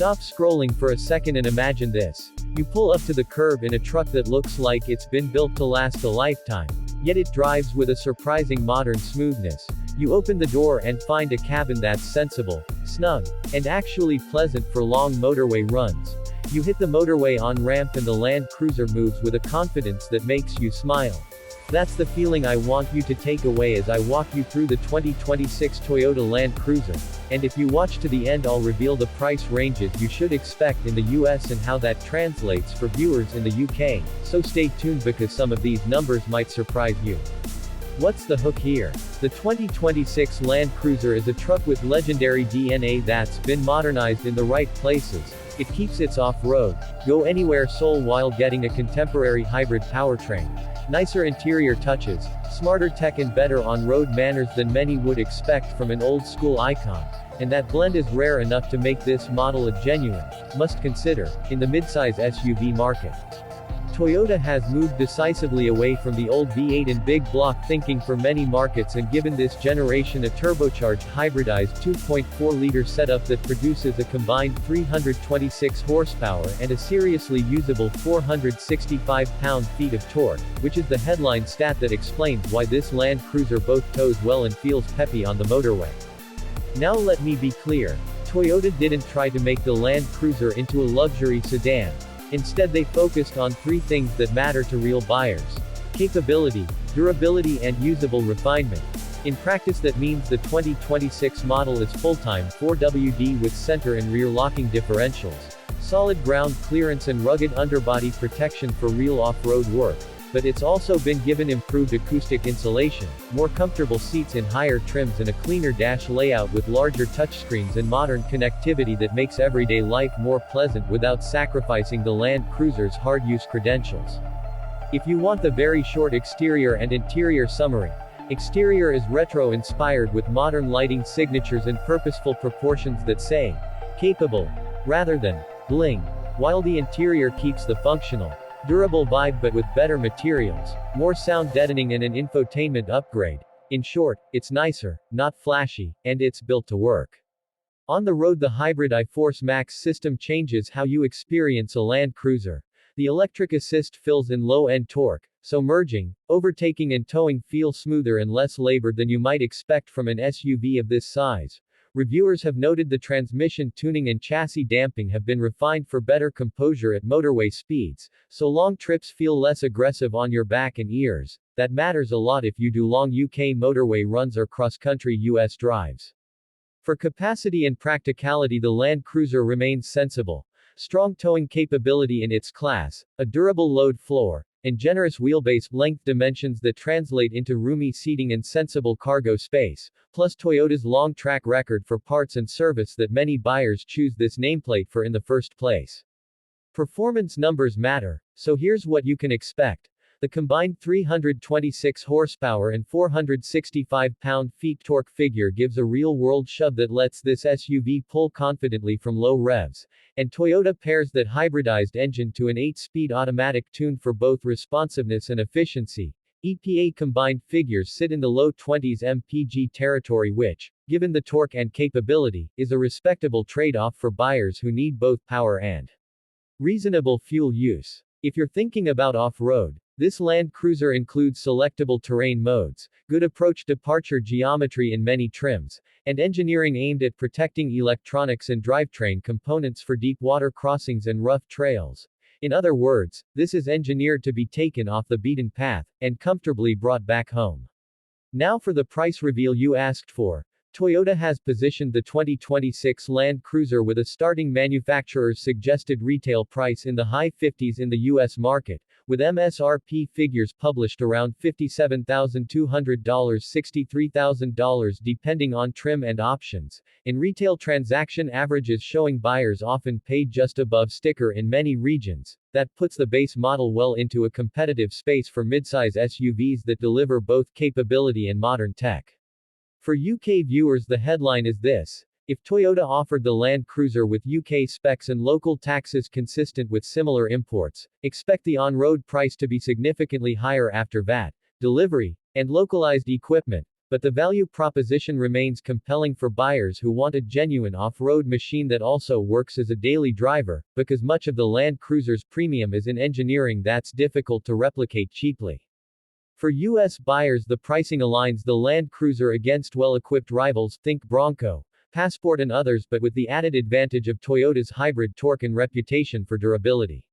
Stop scrolling for a second and imagine this. You pull up to the curb in a truck that looks like it's been built to last a lifetime. Yet it drives with a surprising modern smoothness. You open the door and find a cabin that's sensible, snug, and actually pleasant for long motorway runs. You hit the motorway on-ramp and the Land Cruiser moves with a confidence that makes you smile. That's the feeling I want you to take away as I walk you through the 2026 Toyota Land Cruiser. And if you watch to the end, I'll reveal the price ranges you should expect in the US and how that translates for viewers in the UK, so stay tuned because some of these numbers might surprise you. What's the hook here? The 2026 Land Cruiser is a truck with legendary DNA that's been modernized in the right places. It keeps its off-road, go-anywhere soul while getting a contemporary hybrid powertrain. Nicer interior touches, smarter tech and better on-road manners than many would expect from an old-school icon. And that blend is rare enough to make this model a genuine must-consider in the midsize SUV market. Toyota has moved decisively away from the old V8 and big block thinking for many markets and given this generation a turbocharged hybridized 2.4-liter setup that produces a combined 326 horsepower and a seriously usable 465 pound-feet of torque, which is the headline stat that explains why this Land Cruiser both tows well and feels peppy on the motorway. Now let me be clear. Toyota didn't try to make the Land Cruiser into a luxury sedan. Instead they focused on three things that matter to real buyers: capability, durability and usable refinement. In practice that means the 2026 model is full-time 4WD with center and rear locking differentials, solid ground clearance and rugged underbody protection for real off-road work. But it's also been given improved acoustic insulation, more comfortable seats in higher trims and a cleaner dash layout with larger touchscreens and modern connectivity that makes everyday life more pleasant without sacrificing the Land Cruiser's hard-use credentials. If you want the very short exterior and interior summary, exterior is retro-inspired with modern lighting signatures and purposeful proportions that say, capable, rather than, bling, while the interior keeps the functional, durable vibe but with better materials, more sound deadening and an infotainment upgrade. In short, it's nicer, not flashy, and it's built to work. On the road, the hybrid iForce Max system changes how you experience a Land Cruiser. The electric assist fills in low-end torque, so merging, overtaking and towing feel smoother and less labored than you might expect from an SUV of this size. Reviewers have noted the transmission tuning and chassis damping have been refined for better composure at motorway speeds, so long trips feel less aggressive on your back and ears. That matters a lot if you do long UK motorway runs or cross-country US drives. For capacity and practicality, the Land Cruiser remains sensible. Strong towing capability in its class, a durable load floor, and generous wheelbase length dimensions that translate into roomy seating and sensible cargo space, plus Toyota's long track record for parts and service that many buyers choose this nameplate for in the first place. Performance numbers matter, so here's what you can expect. The combined 326 horsepower and 465 pound-feet torque figure gives a real-world shove that lets this SUV pull confidently from low revs, and Toyota pairs that hybridized engine to an 8-speed automatic tuned for both responsiveness and efficiency. EPA combined figures sit in the low 20s mpg territory which, given the torque and capability, is a respectable trade-off for buyers who need both power and reasonable fuel use. If you're thinking about off-road, this Land Cruiser includes selectable terrain modes, good approach departure geometry in many trims, and engineering aimed at protecting electronics and drivetrain components for deep water crossings and rough trails. In other words, this is engineered to be taken off the beaten path, and comfortably brought back home. Now for the price reveal you asked for. Toyota has positioned the 2026 Land Cruiser with a starting manufacturer's suggested retail price in the high 50s in the US market, with MSRP figures published around $57,200 $63,000 depending on trim and options. In retail transaction averages showing buyers often paid just above sticker in many regions. That puts the base model well into a competitive space for midsize SUVs that deliver both capability and modern tech. For UK viewers, the headline is this: if Toyota offered the Land Cruiser with UK specs and local taxes consistent with similar imports, expect the on-road price to be significantly higher after VAT, delivery, and localized equipment. But the value proposition remains compelling for buyers who want a genuine off-road machine that also works as a daily driver, because much of the Land Cruiser's premium is in engineering that's difficult to replicate cheaply. For U.S. buyers, the pricing aligns the Land Cruiser against well-equipped rivals, think Bronco, Passport and others, but with the added advantage of Toyota's hybrid torque and reputation for durability.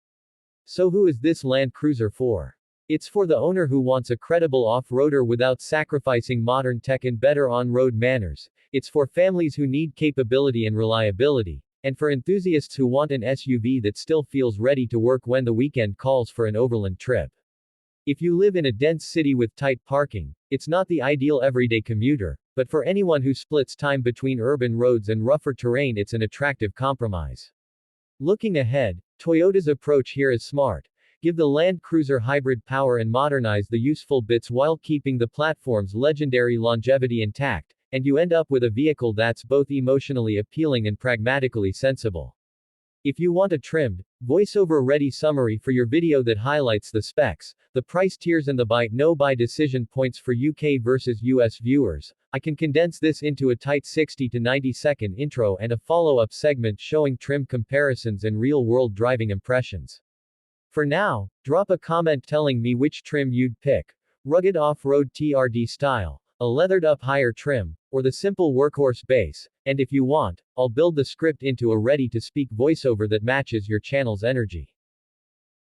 So who is this Land Cruiser for? It's for the owner who wants a credible off-roader without sacrificing modern tech and better on-road manners. It's for families who need capability and reliability, and for enthusiasts who want an SUV that still feels ready to work when the weekend calls for an overland trip. If you live in a dense city with tight parking, it's not the ideal everyday commuter, but for anyone who splits time between urban roads and rougher terrain, it's an attractive compromise. Looking ahead, Toyota's approach here is smart. Give the Land Cruiser hybrid power and modernize the useful bits while keeping the platform's legendary longevity intact, and you end up with a vehicle that's both emotionally appealing and pragmatically sensible. If you want a trimmed, voiceover-ready summary for your video that highlights the specs, the price tiers and the buy-no-buy decision points for UK versus US viewers, I can condense this into a tight 60 to 90 second intro and a follow-up segment showing trim comparisons and real-world driving impressions. For now, drop a comment telling me which trim you'd pick: rugged off-road TRD style, a leathered-up higher trim, or the simple workhorse base, and if you want, I'll build the script into a ready-to-speak voiceover that matches your channel's energy.